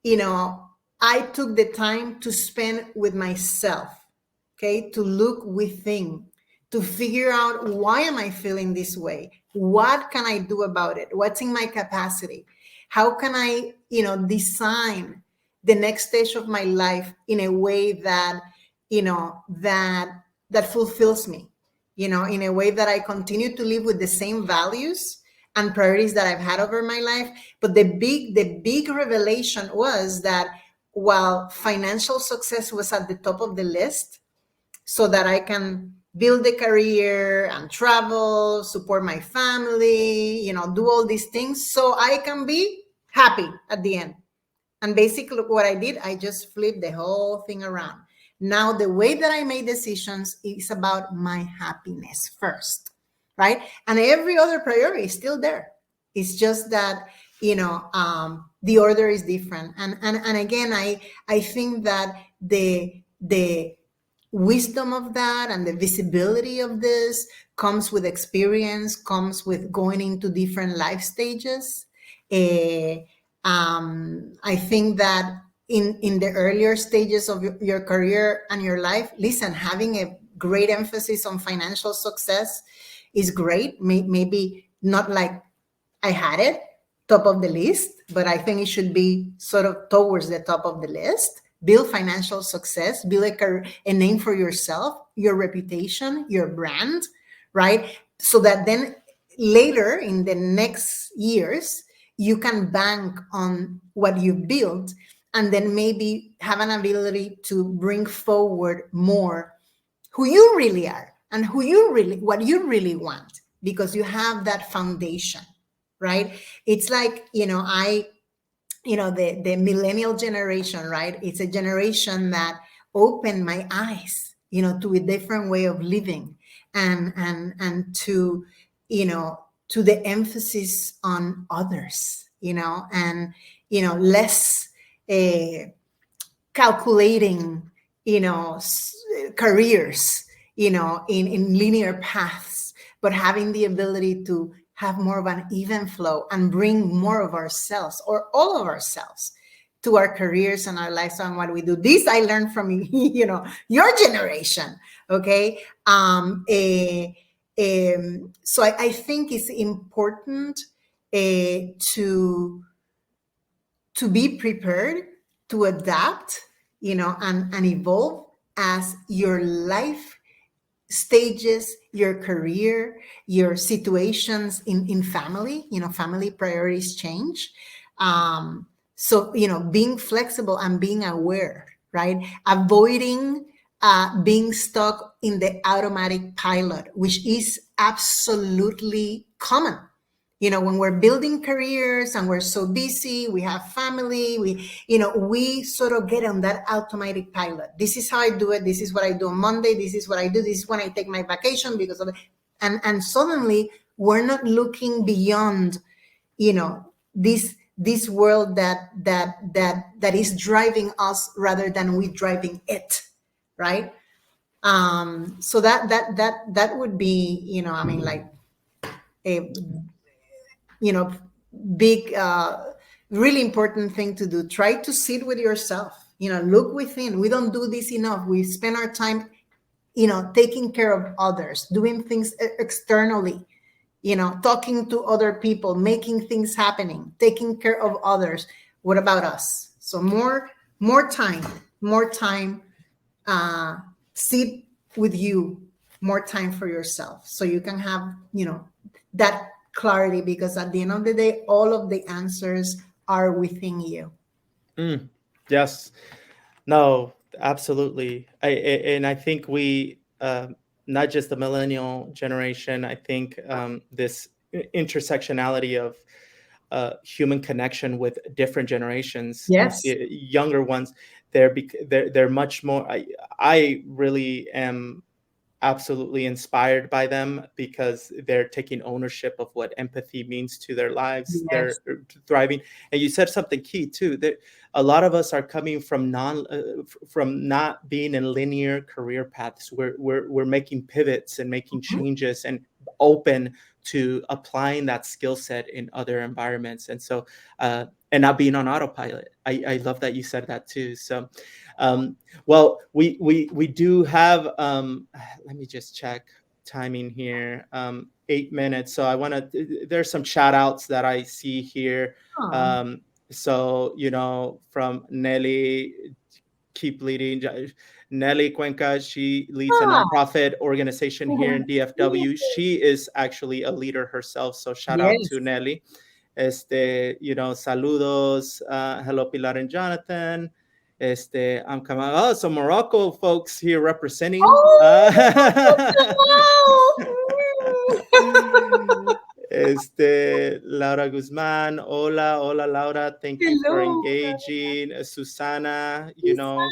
Speaker 2: you know, I took the time to spend with myself, okay, to look within, to figure out why am I feeling this way? What can I do about it? What's in my capacity? How can I, design the next stage of my life in a way that, that fulfills me, in a way that I continue to live with the same values and priorities that I've had over my life. But the big revelation was that while financial success was at the top of the list, so that I can build a career and travel, support my family, do all these things so I can be happy at the end. And basically, what I did, I just flipped the whole thing around. Now, the way that I make decisions is about my happiness first, right? And every other priority is still there. It's just that the order is different. And again, I think that the wisdom of that and the visibility of this comes with experience, comes with going into different life stages. Eh, I think that in the earlier stages of your career and your life, listen, having a great emphasis on financial success is great. Maybe not like I had it top of the list, but I think it should be sort of towards the top of the list. Build financial success, build a name for yourself, your reputation, your brand, right? So that then later in the next years, you can bank on what you built and then maybe have an ability to bring forward more who you really are and what you really want, because you have that foundation, right? It's like, the millennial generation, right? It's a generation that opened my eyes, to a different way of living, and to the emphasis on others, and less uh, calculating, careers, in linear paths, but having the ability to have more of an even flow and bring more of ourselves or all of ourselves to our careers and our lives and what we do. This I learned from your generation. Okay. So I think it's important to be prepared to adapt, and evolve as your life stages, your career, your situations in family, family priorities change. So, being flexible and being aware, right? Avoiding being stuck in the automatic pilot, which is absolutely common. When we're building careers and we're so busy, we have family, we sort of get on that automatic pilot. This is how I do it. This is what I do on Monday. This is what I do. This is when I take my vacation because of it. And suddenly we're not looking beyond, this world that is driving us rather than we driving it, right? So that would be, I mean, like a, big Really important thing to do. Try to sit with yourself. Look within. We don't do this enough. We spend our time, taking care of others, doing things externally, talking to other people, making things happening, taking care of others. What about us? So more time, uh, sit with you, more time for yourself, so you can have, that clarity, because at the end of the day, all of the answers are within you.
Speaker 1: Mm, yes. No, absolutely. And I think we, not just the millennial generation, I think this intersectionality of human connection with different generations,
Speaker 2: Yes.
Speaker 1: younger ones, they're much more. I really am absolutely inspired by them because they're taking ownership of what empathy means to their lives. They're
Speaker 2: Yes.
Speaker 1: thriving. And you said something key too, that a lot of us are coming from from not being in linear career paths. We're making pivots and making
Speaker 2: Mhm.
Speaker 1: changes and open to applying that skill set in other environments. And so and not being on autopilot. I love that you said that too. So um, well, we do have. Let me just check timing here. 8 minutes. So I want to. There's some shout outs that I see here.
Speaker 2: Oh,
Speaker 1: Um, so from Nelly, keep leading. Nelly Cuenca, she leads a
Speaker 2: ah,
Speaker 1: nonprofit organization here in DFW. She is actually a leader herself. So shout out to
Speaker 2: yes.
Speaker 1: Nelly. Saludos. Hello, Pilar and Jonathan. I'm coming. Oh, so Morocco folks here representing.
Speaker 2: Oh,
Speaker 1: Laura Guzman. Hola, hola, Laura. Thank you for
Speaker 2: hello,
Speaker 1: engaging. Susana,
Speaker 2: Susana.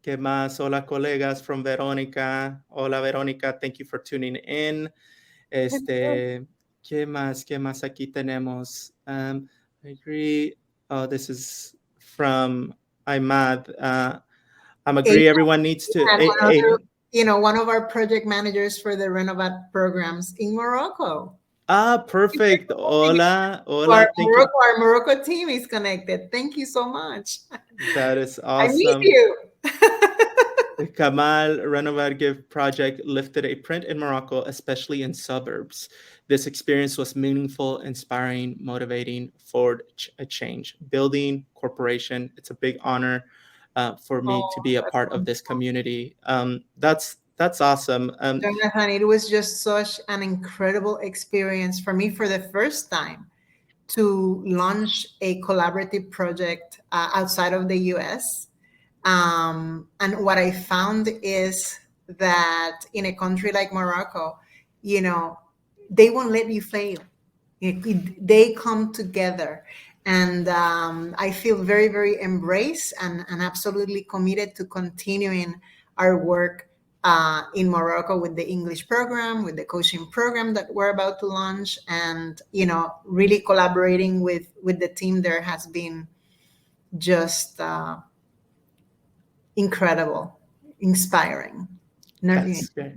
Speaker 1: ¿qué más? Hola, colegas from Verónica. Hola, Verónica. Thank you for tuning in.
Speaker 2: Hello.
Speaker 1: ¿Qué más? ¿Qué más aquí tenemos? I agree. Oh, this is from Imad. I'm agree. Everyone needs to.
Speaker 2: And another, one of our project managers for the Renovat programs in Morocco.
Speaker 1: Perfect. Hola,
Speaker 2: Our
Speaker 1: hola. Thank you.
Speaker 2: Morocco, our Morocco team is connected. Thank you so much.
Speaker 1: That is
Speaker 2: I miss
Speaker 1: awesome.
Speaker 2: you.
Speaker 1: Kamal Renovative project lifted a print in Morocco, especially in suburbs. This experience was meaningful, inspiring, motivating for a change. Building corporation, it's a big honor for me to
Speaker 2: Oh,
Speaker 1: be a
Speaker 2: that's
Speaker 1: part of this
Speaker 2: wonderful.
Speaker 1: community. That's awesome.
Speaker 2: Jonathan, it was just such an incredible experience for me for the first time to launch a collaborative project outside of the US. And what I found is that in a country like Morocco, you know, they won't let you fail. They come together. And I feel very, very embraced and absolutely committed to continuing our work in Morocco with the English program, with the coaching program that we're about to launch, and really collaborating with the team there has been just incredible, inspiring.
Speaker 1: That's great.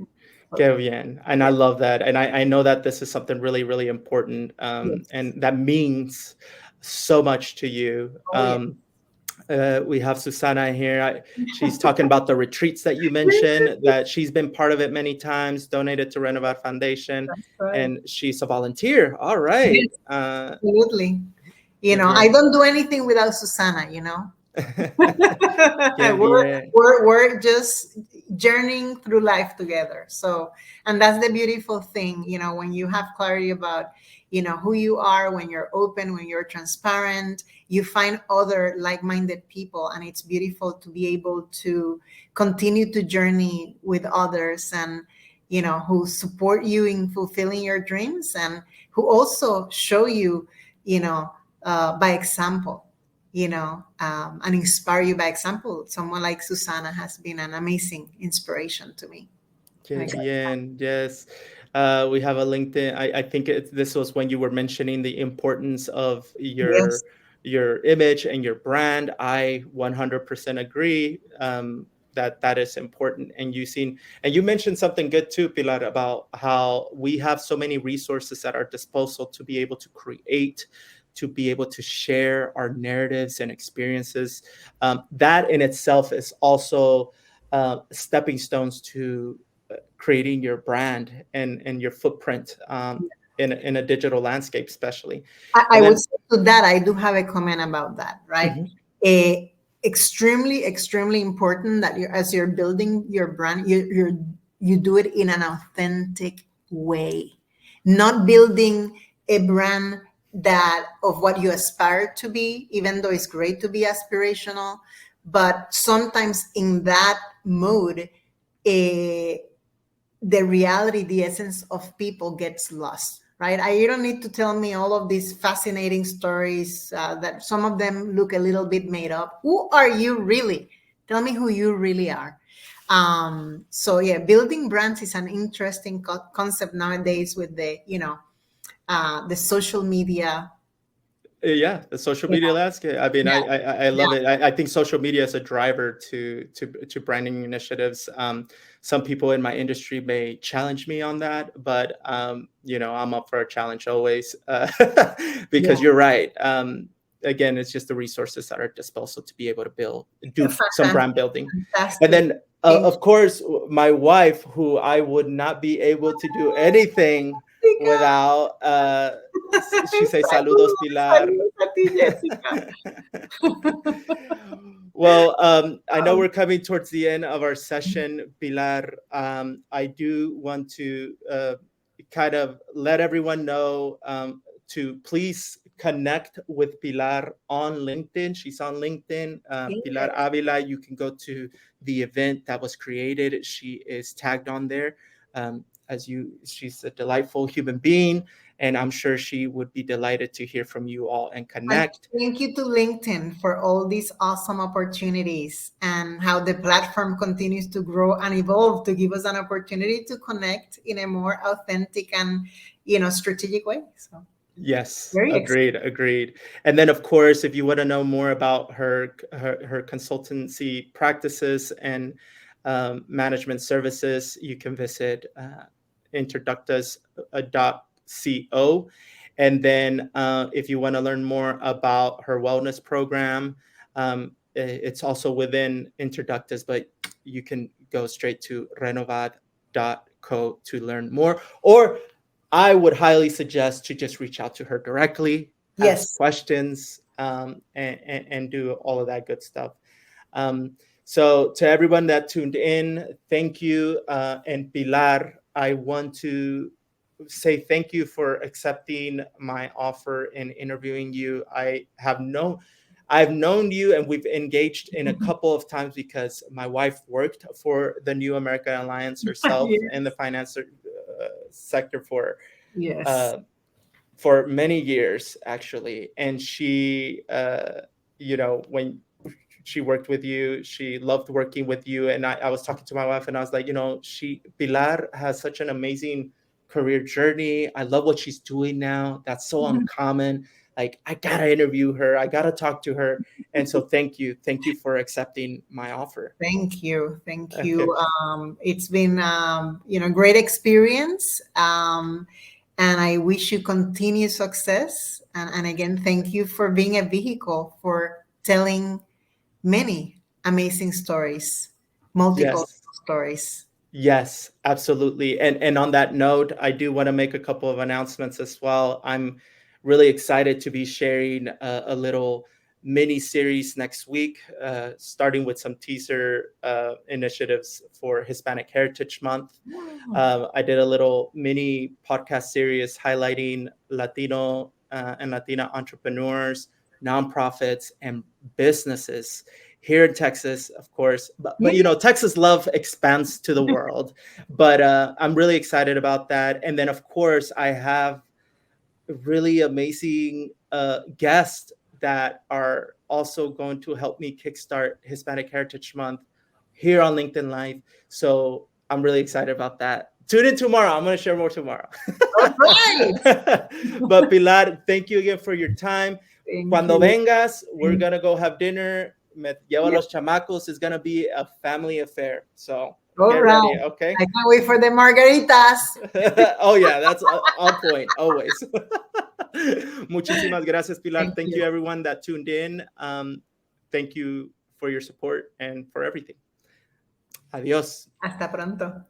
Speaker 1: Que bien. And I love that. And I know that this is something really, really important.
Speaker 2: Yes.
Speaker 1: And that means so much to you.
Speaker 2: Oh yeah.
Speaker 1: We have Susana here. She's talking about the retreats that you mentioned, that she's been part of it many times, donated to Renovat Foundation,
Speaker 2: That's right.
Speaker 1: and she's a volunteer. All right.
Speaker 2: Yes, absolutely.
Speaker 1: Que
Speaker 2: I
Speaker 1: bien.
Speaker 2: don't do anything without Susana.
Speaker 1: Que
Speaker 2: we're,
Speaker 1: bien.
Speaker 2: we're just journeying through life together. So, and that's the beautiful thing, when you have clarity about, who you are, when you're open, when you're transparent, you find other like-minded people, and it's beautiful to be able to continue to journey with others, and who support you in fulfilling your dreams, and who also show you, by example, and inspire you by example. Someone like Susana has been an amazing inspiration to me.
Speaker 1: Que
Speaker 2: Like,
Speaker 1: bien. Yes. We have a LinkedIn. I think this was when you were mentioning the importance of
Speaker 2: yes,
Speaker 1: your image and your brand. I 100% agree. that is important. And you mentioned something good too, Pilar, about how we have so many resources at our disposal to be able to create, to be able to share our narratives and experiences. That in itself is also stepping stones to creating your brand and your footprint in a digital landscape, especially.
Speaker 2: I
Speaker 1: And
Speaker 2: would
Speaker 1: then,
Speaker 2: say to that, I do have a comment about that, right?
Speaker 1: mhm,
Speaker 2: Extremely, extremely important that you, as you're building your brand, you do it in an authentic way, not building a brand that of what you aspire to be, even though it's great to be aspirational, but sometimes in that mode, eh, the reality, the essence of people gets lost, right? You don't need to tell me all of these fascinating stories that some of them look a little bit made up. Who are you really? Tell me who you really are. So yeah, building brands is an interesting concept nowadays with the, the social media.
Speaker 1: yeah, the social
Speaker 2: Yeah,
Speaker 1: media landscape. I mean,
Speaker 2: yeah,
Speaker 1: I love
Speaker 2: yeah.
Speaker 1: it. I think social media is a driver to branding initiatives. Some people in my industry may challenge me on that, but I'm up for a challenge always,
Speaker 2: Yeah.
Speaker 1: because you're right. Again, it's just the resources at our disposal to be able to do some brand
Speaker 2: Fantastic,
Speaker 1: building. And
Speaker 2: fantastic.
Speaker 1: then,
Speaker 2: Thank
Speaker 1: of course, my wife, who I would not be able to do anything
Speaker 2: you,
Speaker 1: without. She say saludos,
Speaker 2: Jessica.
Speaker 1: Pilar.
Speaker 2: Saludos a ti, Jessica.
Speaker 1: Well, I know we're coming towards the end of our session, Pilar. I do want to kind of let everyone know to please connect with Pilar on LinkedIn. She's on LinkedIn, Pilar
Speaker 2: Yes.
Speaker 1: Avila. You can go to the event that was created. She is tagged on there. She's a delightful human being, and I'm sure she would be delighted to hear from you all and
Speaker 2: And
Speaker 1: connect.
Speaker 2: thank you to LinkedIn for all these awesome opportunities and how the platform continues to grow and evolve to give us an opportunity to connect in a more authentic and strategic way. So
Speaker 1: Yes,
Speaker 2: very excited.
Speaker 1: agreed. And then, of course, if you want to know more about her consultancy practices and management services, you can visit introductus.co. And then, if you want to learn more about her wellness program, it's also within Introductus, but you can go straight to renovat.co to learn more. Or I would highly suggest to just reach out to her directly, ask
Speaker 2: Yes.
Speaker 1: questions, and do all of that good stuff. So to everyone that tuned in, thank you. And Pilar, I want to say thank you for accepting my offer in interviewing you. I've known you, and we've engaged in a couple of times because my wife worked for the New American Alliance herself in the
Speaker 2: Yes.
Speaker 1: finance sector
Speaker 2: Yes.
Speaker 1: uh, for many years, actually. And she, when she worked with you, she loved working with you. And I was talking to my wife, and I was like, Pilar has such an amazing career journey. I love what she's doing now. That's so uncommon. Like, I gotta interview her. I gotta talk to her. And so thank you for accepting my offer.
Speaker 2: Thank you. Thank
Speaker 1: Okay.
Speaker 2: you. It's been, great experience. And I wish you continued success. And again, thank you for being a vehicle for telling many amazing stories, multicultural
Speaker 1: Yes.
Speaker 2: stories.
Speaker 1: Yes, absolutely. And on that note, I do want to make a couple of announcements as well. I'm really excited to be sharing a little mini series next week, starting with some teaser initiatives for Hispanic Heritage Month.
Speaker 2: Wow.
Speaker 1: I did a little mini podcast series highlighting Latino and Latina entrepreneurs, nonprofits, and businesses here in Texas, of course. But Texas love expands to the world. But I'm really excited about that. And then, of course, I have really amazing guests that are also going to help me kickstart Hispanic Heritage Month here on LinkedIn Live. So I'm really excited about that. Tune in tomorrow. I'm going to share more tomorrow.
Speaker 2: All right.
Speaker 1: But Pilar, thank you again for your time.
Speaker 2: Thank
Speaker 1: Cuando
Speaker 2: you.
Speaker 1: vengas, we're
Speaker 2: Thank
Speaker 1: going to go have dinner. me llevo
Speaker 2: Yeah.
Speaker 1: los chamacos is going to be a family affair. So
Speaker 2: All
Speaker 1: get
Speaker 2: right.
Speaker 1: ready, okay?
Speaker 2: I can't wait for the margaritas.
Speaker 1: Oh, yeah, that's on point, always. Muchísimas gracias, Pilar.
Speaker 2: Thank
Speaker 1: Thank you,
Speaker 2: you.
Speaker 1: everyone that tuned in. Thank you for your support and for everything. Adiós.
Speaker 2: Hasta pronto.